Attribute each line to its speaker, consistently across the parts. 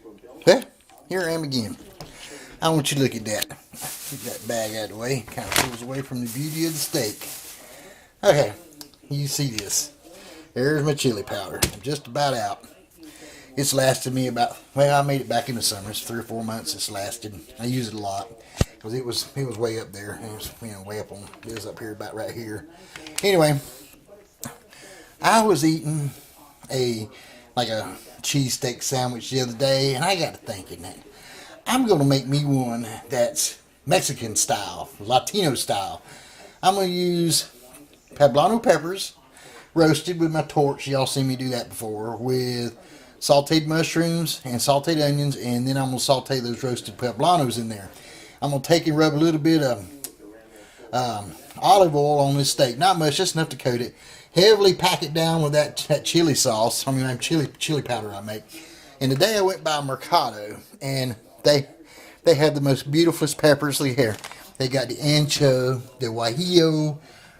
Speaker 1: Well, here I am again. I want you to look at that. Get that bag out of the way. Kind of pulls away from the beauty of the steak. Okay, you see this. There's my chili powder. I'm just about out. It's lasted me about, well, I made it back in the summer. It's 3 or 4 months it's lasted. I use it a lot because it was way up there. It was, way up on, it was up here about right here. Anyway, I was eating like a cheesesteak sandwich the other day, and I got to thinking that I'm going to make me one that's Mexican style, Latino style. I'm going to use poblano peppers, roasted with my torch. Y'all seen me do that before, with sauteed mushrooms and sauteed onions, and then I'm going to saute those roasted poblanos in there. I'm going to take and rub a little bit of olive oil on this steak. Not much, just enough to coat it. Heavily pack it down with that chili sauce. I mean, chili powder I make. And today I went by Mercado, and they have the most beautifulest peppers. Look here. They got the ancho, the guajillo,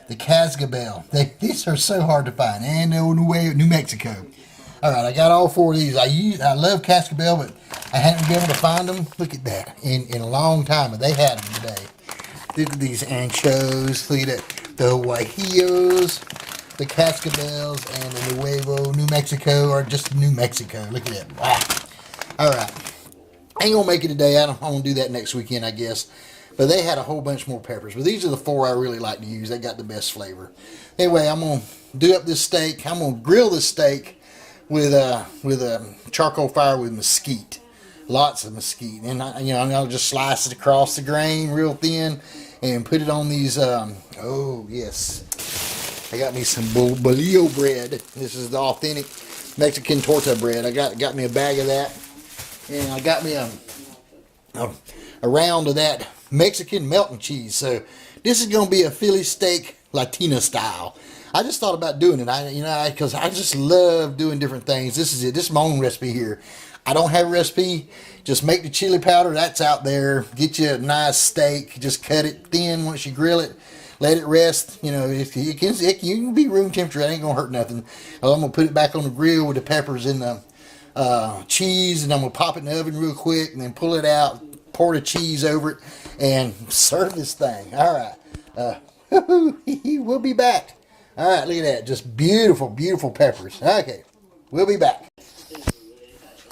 Speaker 1: the cascabel. These are so hard to find. And New Mexico. All right, I got all 4 of these. I love cascabel, but I hadn't been able to find them. Look at that in a long time, but they had them today. Look at these anchos. Look at that. The guajillos, the cascabels, and the Nuevo New Mexico, or just New Mexico. Look at that. Wow. All right. I ain't gonna make it today. I'm gonna do that next weekend, I guess. But they had a whole bunch more peppers. But these are the 4 I really like to use. They got the best flavor. Anyway, I'm gonna do up this steak. I'm gonna grill this steak with a charcoal fire with mesquite, lots of mesquite, and I'll just slice it across the grain real thin, and put it on these. Oh yes, I got me some bolillo bread. This is the authentic Mexican torta bread. I got me a bag of that, and I got me a round of that Mexican melting cheese. So this is gonna be a Philly steak Latino style. I just thought about doing it. Because I just love doing different things. This is it. This is my own recipe here. I don't have a recipe. Just make the chili powder. That's out there. Get you a nice steak. Just cut it thin once you grill it. Let it rest. If you can be room temperature. It ain't gonna hurt nothing. I'm gonna put it back on the grill with the peppers and the cheese, and I'm gonna pop it in the oven real quick, and then pull it out. Pour the cheese over it, and serve this thing. All right. We'll be back. All right, look at that. Just beautiful, beautiful peppers. Okay, we'll be back.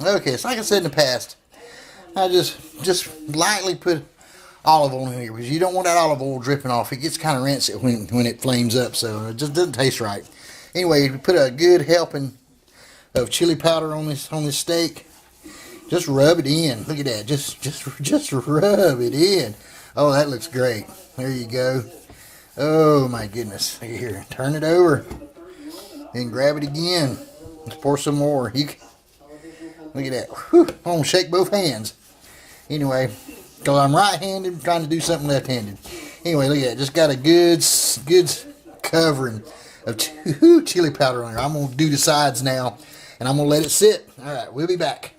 Speaker 1: Okay, so like I said in the past, I just lightly put olive oil in here, because you don't want that olive oil dripping off. It gets kind of rancid when it flames up, so it just doesn't taste right. Anyway, you put a good helping of chili powder on this steak. Just rub it in. Look at that. Just rub it in. Oh, that looks great. There you go. Oh my goodness. Look at here. Turn it over. Then grab it again. Let's pour some more. Look at that. Whew. I'm going to shake both hands. Anyway, because I'm right-handed, trying to do something left-handed. Anyway, look at that. Just got a good covering of chili powder on here. I'm going to do the sides now, and I'm going to let it sit. All right, we'll be back.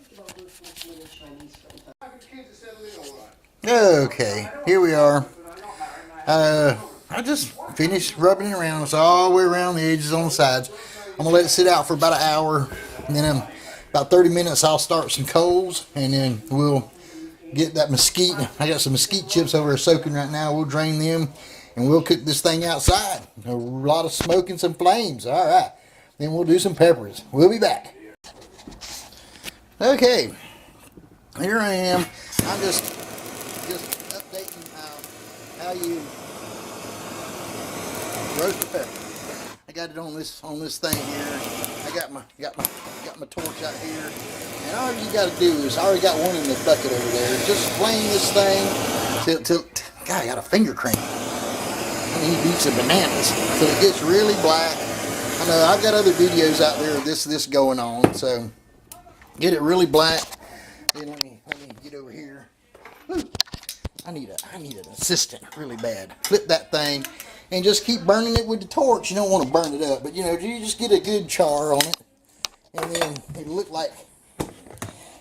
Speaker 1: Okay, here we are. I just finished rubbing it around. It's all the way around the edges on the sides. I'm going to let it sit out for about an hour. And then about 30 minutes, I'll start some coals. And then we'll get that mesquite. I got some mesquite chips over there soaking right now. We'll drain them. And we'll cook this thing outside. A lot of smoke and some flames. All right. Then we'll do some peppers. We'll be back. Okay. Here I am. I'm just updating how you roast the pepper. I got it on this thing here. I got my torch out here, and all you got to do is, I already got one in the bucket over there. Just flame this thing till God, I got a finger cramp. I mean, he beats the bananas till it gets really black. I know I've got other videos out there of this going on, so get it really black. Then let me get over here. Whew. I need an assistant really bad. Flip that thing and just keep burning it with the torch. You don't want to burn it up, but you just get a good char on it, and then it'll look like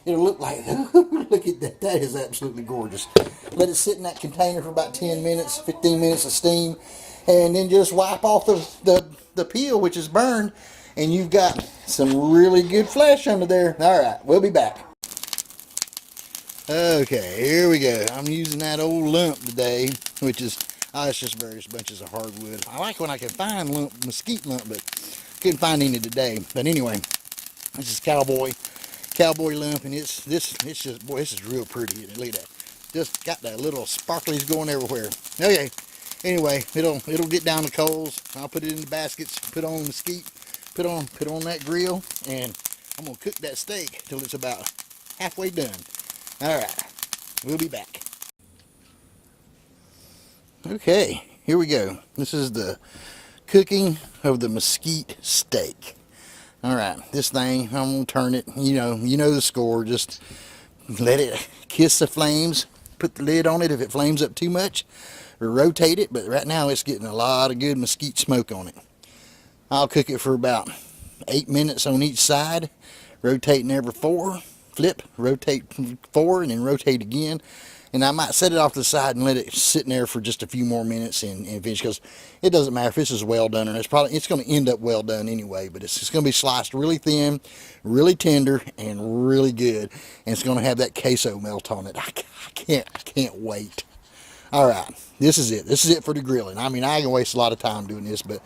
Speaker 1: look at that. That is absolutely gorgeous. Let it sit in that container for about 10 minutes, 15 minutes of steam, and then just wipe off the peel, which is burned, and you've got some really good flesh under there. All right, we'll be back. Okay, here we go. I'm using that old lump today, which is, it's just various bunches of hardwood. I like when I can find mesquite lump, but couldn't find any today. But anyway, this is cowboy lump, and it's just, boy, this is real pretty. Look at that. Just got that little sparklies going everywhere. Okay. Anyway, it'll get down the coals. I'll put it in the baskets, put on mesquite, put on that grill, and I'm gonna cook that steak till it's about halfway done. All right, we'll be back. Okay, here we go. This is the cooking of the mesquite steak. All right, this thing, I'm gonna turn it. You know the score. Just let it kiss the flames. Put the lid on it if it flames up too much, or rotate it. But right now it's getting a lot of good mesquite smoke on it. I'll cook it for about 8 minutes on each side, rotating every 4. Flip, rotate 4, and then rotate again. And I might set it off to the side and let it sit in there for just a few more minutes and finish, because it doesn't matter if this is well done or not. It's going to end up well done anyway, but it's going to be sliced really thin, really tender, and really good. And it's going to have that queso melt on it. I can't wait. All right, this is it. This is it for the grilling. I mean, I can waste a lot of time doing this, but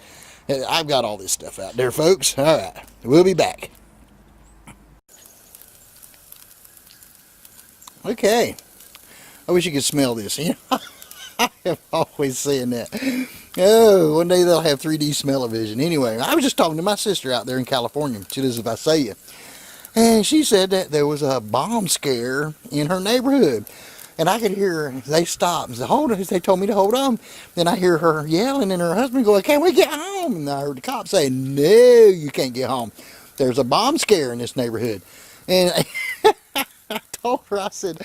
Speaker 1: I've got all this stuff out there, folks. All right, we'll be back. Okay, I wish you could smell this. You know, I am always saying that. Oh, one day they'll have 3D smell-o-vision. Anyway, I was just talking to my sister out there in California. She lives in Visalia. And she said that there was a bomb scare in her neighborhood. And I could hear her, they stopped and said, hold on. They told me to hold on. Then I hear her yelling and her husband going, can we get home? And I heard the cop say, no, you can't get home. There's a bomb scare in this neighborhood. And I told her, I said,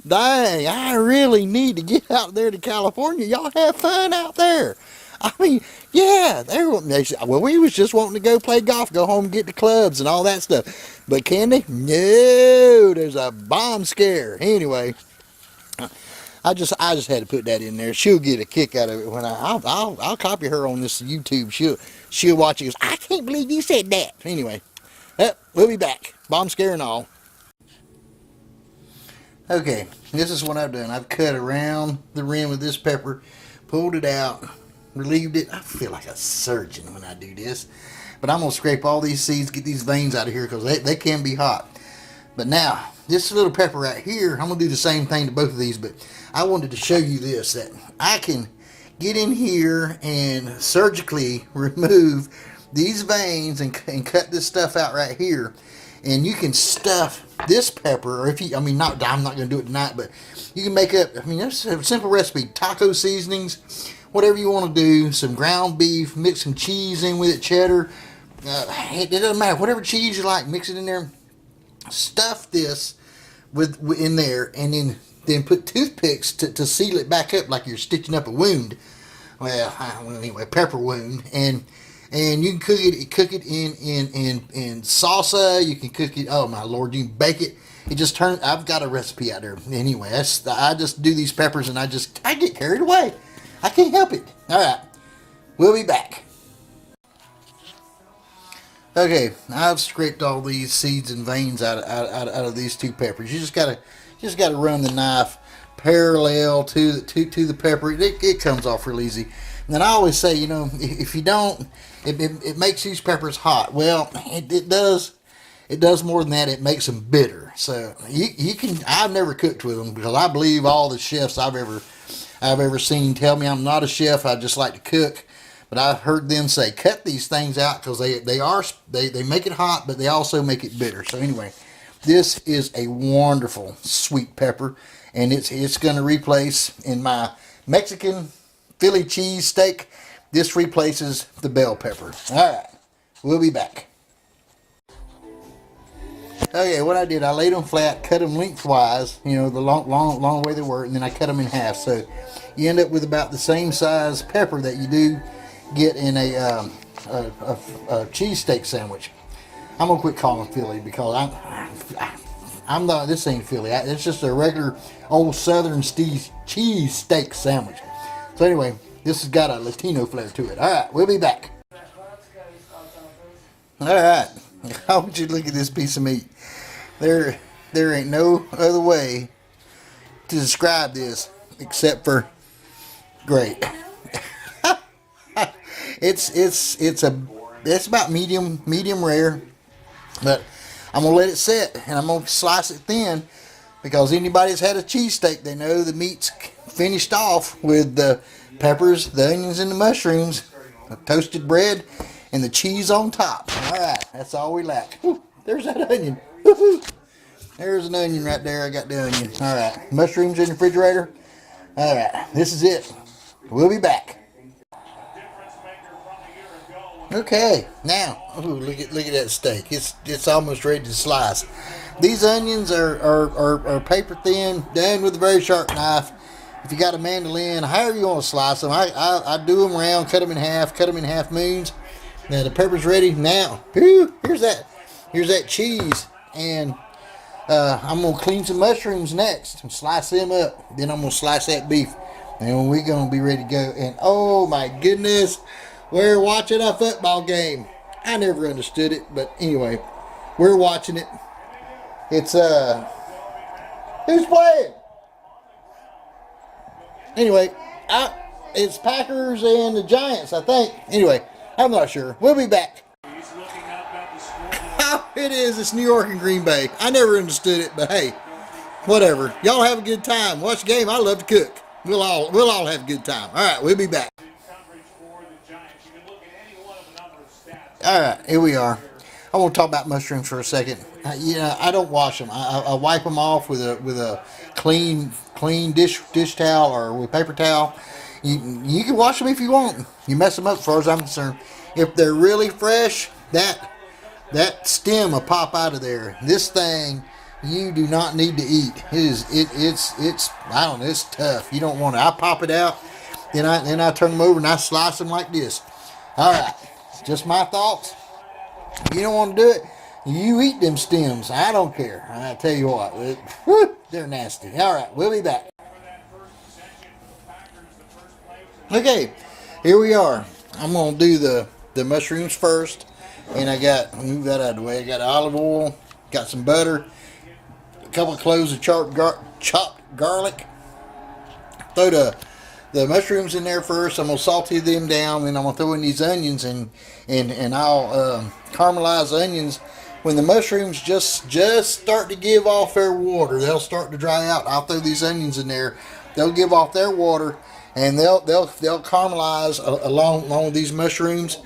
Speaker 1: dang, I really need to get out there to California. Y'all have fun out there. I mean, yeah, they said, well, we was just wanting to go play golf, go home and get the clubs and all that stuff. But can they? No, there's a bomb scare. Anyway, I just had to put that in there. She'll get a kick out of it when I'll copy her on this YouTube. She'll watch it. Goes, I can't believe you said that. Anyway, we'll be back. Bomb scare and all. Okay, this is what I've done. I've cut around the rim of this pepper, pulled it out, relieved it. I feel like a surgeon when I do this. But I'm going to scrape all these seeds, get these veins out of here, because they can be hot. But now, this little pepper right here, I'm going to do the same thing to both of these, but I wanted to show you this, that I can get in here and surgically remove these veins and cut this stuff out right here. And you can stuff this pepper, or if you, I'm not going to do it tonight, but you can make up, there's a simple recipe, taco seasonings, whatever you want to do, some ground beef, mix some cheese in with it, cheddar, it doesn't matter, whatever cheese you like, mix it in there, stuff this in there, and then put toothpicks to seal it back up like you're stitching up a wound. Well, anyway, pepper wound, and you can cook it in salsa. You can cook it. Oh my Lord, you can bake it. It just turns. I've got a recipe out there. Anyway, I just do these peppers and I get carried away. I can't help it. All right, we'll be back. Okay, I've scraped all these seeds and veins out of these two peppers. You just gotta run the knife parallel to the pepper. It comes off real easy. And then I always say, if you don't, it makes these peppers hot. Well, it does more than that. It makes them bitter. So you can. I've never cooked with them because I believe all the chefs I've ever seen tell me I'm not a chef. I just like to cook. But I've heard them say cut these things out because they make it hot, but they also make it bitter. So anyway, this is a wonderful sweet pepper, and it's going to replace in my Mexican Philly cheese steak. This replaces the bell pepper. All right, we'll be back. Okay, what I did, I laid them flat, cut them lengthwise, the long way they were, and then I cut them in half. So you end up with about the same size pepper that you do get in a cheesesteak sandwich. I'm gonna quit calling Philly because I'm not. This ain't Philly. It's just a regular old Southern cheese steak sandwich. So anyway, this has got a Latino flair to it. All right, we'll be back. All right, I want you to look at this piece of meat. There ain't no other way to describe this except for great. It's about medium rare, but I'm gonna let it sit and I'm gonna slice it thin because anybody that's had a cheesesteak, they know the meat's finished off with the peppers, the onions, and the mushrooms, the toasted bread, and the cheese on top. All right, that's all we lack. Whew, there's that onion. Woo-hoo. There's an onion right there. I got the onion. All right, mushrooms in the refrigerator. All right, this is it. We'll be back. Okay, now ooh, look at that steak. It's almost ready to slice. These onions are paper thin, done with a very sharp knife. If you got a mandolin, however you want to slice them, I do them round, cut them in half moons. Now the pepper's ready. Now, whew, here's that cheese, and I'm gonna clean some mushrooms next and slice them up. Then I'm gonna slice that beef, and we're gonna be ready to go. And oh my goodness, we're watching a football game. I never understood it, but anyway, we're watching it. It's who's playing? Anyway, it's Packers and the Giants, I think. Anyway, I'm not sure. We'll be back. Oh, it is. It's New York and Green Bay. I never understood it, but hey, whatever. Y'all have a good time. Watch the game. I love to cook. We'll all have a good time. All right, we'll be back. All right, here we are. I want to talk about mushrooms for a second. I don't wash them. I wipe them off with a clean dish towel or with paper towel. You can wash them if you want. You mess them up, as far as I'm concerned. If they're really fresh, that stem will pop out of there. This thing you do not need to eat. It's I don't know. It's tough. You don't want it. I pop it out, then I turn them over and I slice them like this. All right, just my thoughts. You don't want to do it, you eat them stems. I don't care. I tell you what, they're nasty. All right, we'll be back. Okay, here we are. I'm going to do the mushrooms first. And move that out of the way. I got olive oil, got some butter, a couple of cloves of chopped garlic. Throw the mushrooms in there first. I'm going to saute them down, and I'm going to throw in these onions, and I'll caramelize the onions. When the mushrooms just start to give off their water, they'll start to dry out. I'll throw these onions in there. They'll give off their water, and they'll caramelize along with these mushrooms.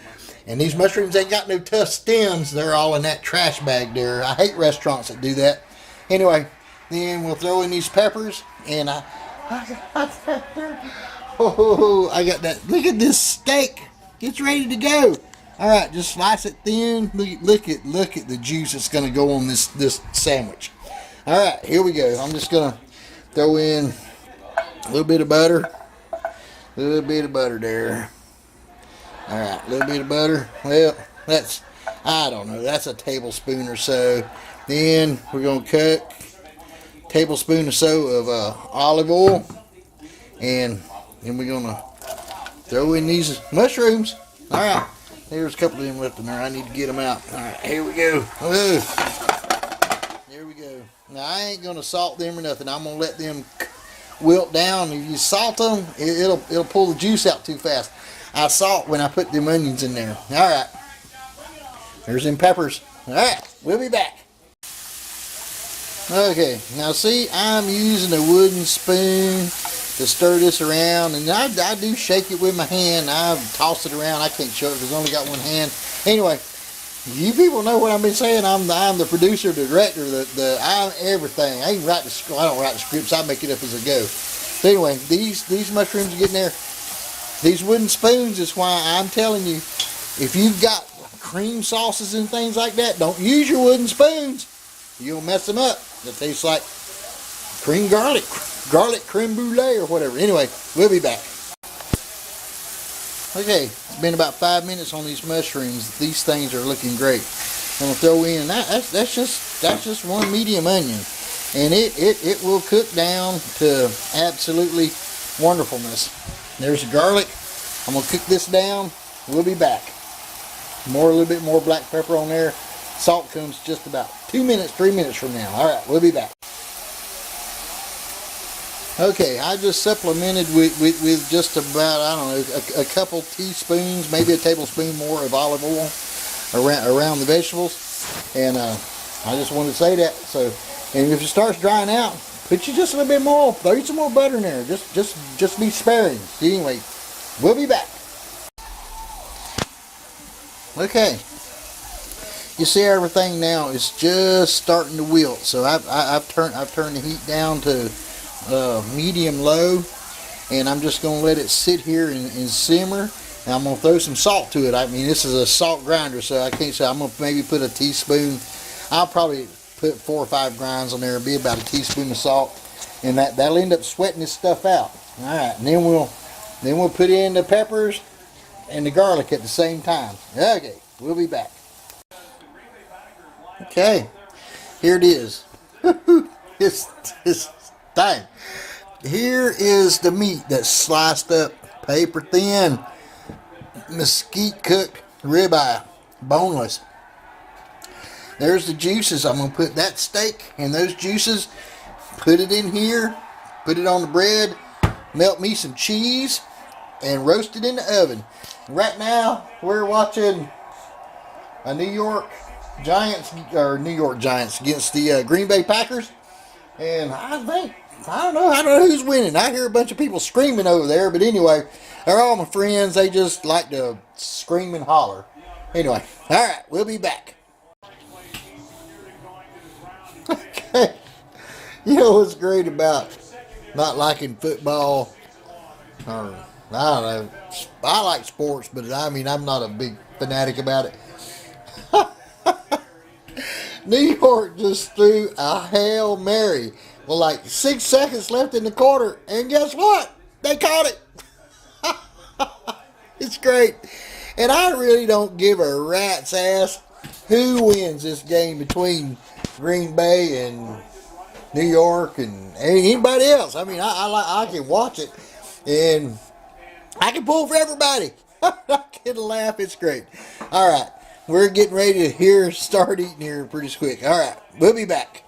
Speaker 1: And these mushrooms ain't got no tough stems. They're all in that trash bag there. I hate restaurants that do that. Anyway, then we'll throw in these peppers, and I got that. Look at this steak. It's ready to go. All right, just slice it thin. Look at the juice that's going to go on this sandwich. All right, here we go. I'm just going to throw in a little bit of butter. A little bit of butter there. All right, a little bit of butter. Well, I don't know, that's a tablespoon or so. Then we're going to cut a tablespoon or so of olive oil. And then we're going to throw in these mushrooms. All right, there's a couple of them left in there. I need to get them out. All right, here we go. There we go. Now, I ain't going to salt them or nothing. I'm going to let them wilt down. If you salt them, it'll pull the juice out too fast. I salt when I put them onions in there. All right. There's them peppers. All right. We'll be back. Okay. Now, see, I'm using a wooden spoon to stir this around. And I do shake it with my hand. I toss it around. I can't show it because I only got one hand. Anyway, you people know what I've been saying. I'm the producer, the director, I'm everything. I don't write the scripts. I make it up as I go. So anyway, these mushrooms are getting there. These wooden spoons is why I'm telling you, if you've got cream sauces and things like that, don't use your wooden spoons. You'll mess them up. It tastes like cream garlic creme brulee or whatever. Anyway, we'll be back. Okay, it's been about 5 minutes on these mushrooms. These things are looking great. I'm gonna throw in that's just one medium onion, and it will cook down to absolutely wonderfulness. There's the garlic. I'm going to cook this down. We'll be back. A little bit more black pepper on there. Salt comes just about 2 minutes, 3 minutes from now. All right, we'll be back. Okay, I just supplemented with just about, I don't know, a couple teaspoons, maybe a tablespoon more of olive oil around the vegetables. And I just wanted to say that. So, and if it starts drying out, put you just a little bit more, throw you some more butter in there. Just be sparing. Anyway, we'll be back. Okay. You see everything now is just starting to wilt. So I've turned the heat down to medium low, and I'm just gonna let it sit here and simmer. And I'm gonna throw some salt to it. I mean, this is a salt grinder, so I can't say. I'm gonna maybe put a teaspoon. I'll probably put 4 or 5 grinds on there. It'll be about a teaspoon of salt, and that'll end up sweating this stuff out. All right, and then we'll put in the peppers and the garlic at the same time. Okay, we'll be back. Okay, here it is. this thing. Here is the meat that's sliced up paper thin, mesquite cooked ribeye, boneless. There's the juices. I'm going to put that steak and those juices, put it in here, put it on the bread, melt me some cheese, and roast it in the oven. Right now, we're watching a New York Giants against the Green Bay Packers. And I don't know who's winning. I hear a bunch of people screaming over there, but anyway, they're all my friends. They just like to scream and holler. Anyway, all right, we'll be back. Okay. You know what's great about not liking football? Or, I don't know. I like sports, but I mean, I'm not a big fanatic about it. New York just threw a Hail Mary with like 6 seconds left in the quarter, and guess what? They caught it. It's great. And I really don't give a rat's ass who wins this game between Green Bay and New York and anybody else. I mean, I can watch it, and I can pull for everybody. I can laugh. It's great. All right. We're getting ready to start eating here pretty quick. All right, we'll be back.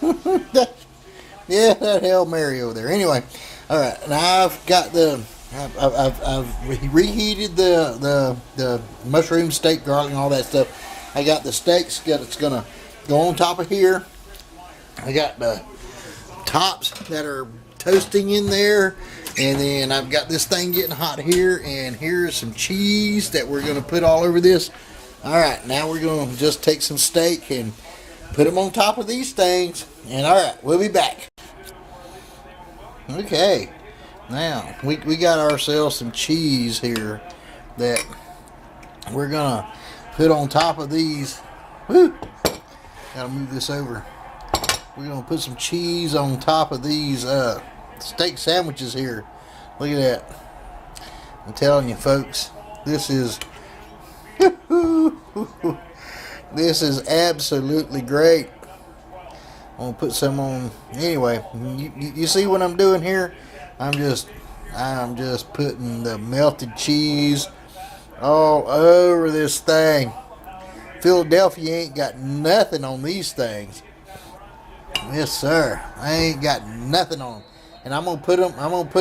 Speaker 1: Yeah, that Hail Mary over there. Anyway, all right, and I've reheated the mushroom steak, garlic, and all that stuff. I got the steaks. It's gonna go on top of here. I got the tops that are toasting in there. And then I've got this thing getting hot here, and here's some cheese that we're going to put all over this. All right, now we're going to just take some steak and put them on top of these things. And all right, we'll be back. Okay, now we got ourselves some cheese here that we're going to put on top of these. Woo! Got to move this over. We're going to put some cheese on top of these steak sandwiches here. Look at that. I'm telling you, folks, this is this is absolutely great. I'm gonna put some on. Anyway, you see what I'm doing here? I'm just putting the melted cheese all over this thing. Philadelphia ain't got nothing on these things. Yes, sir. I ain't got nothing on them. And I'm gonna put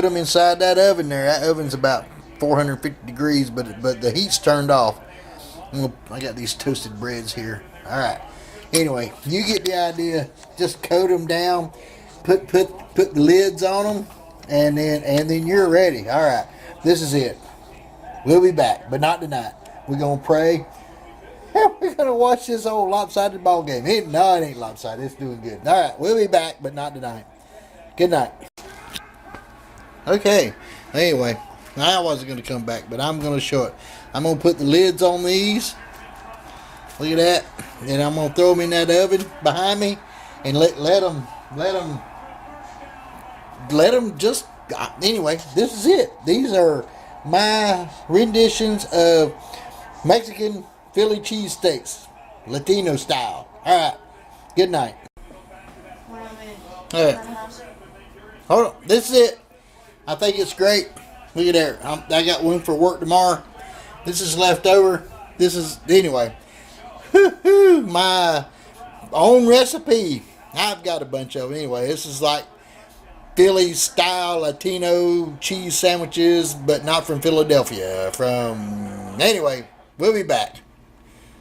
Speaker 1: them inside that oven there. That oven's about 450 degrees, but the heat's turned off. I got these toasted breads here. All right. Anyway, you get the idea. Just coat them down. Put the lids on them, and then you're ready. All right. This is it. We'll be back, but not tonight. We're gonna pray. We're gonna watch this old lopsided ball game. No, it ain't lopsided. It's doing good. All right. We'll be back, but not tonight. Good night. Okay, anyway, I wasn't going to come back, but I'm going to show it. I'm going to put the lids on these. Look at that. And I'm going to throw them in that oven behind me and let them just, anyway, this is it. These are my renditions of Mexican Philly cheesesteaks, Latino style. All right, good night. All right. Hold on, this is it. I think it's great. Look at there. I got one for work tomorrow. This is left over. This is, anyway. My own recipe. I've got a bunch of them. Anyway, this is like Philly style Latino cheese sandwiches, but not from Philadelphia. Anyway, we'll be back.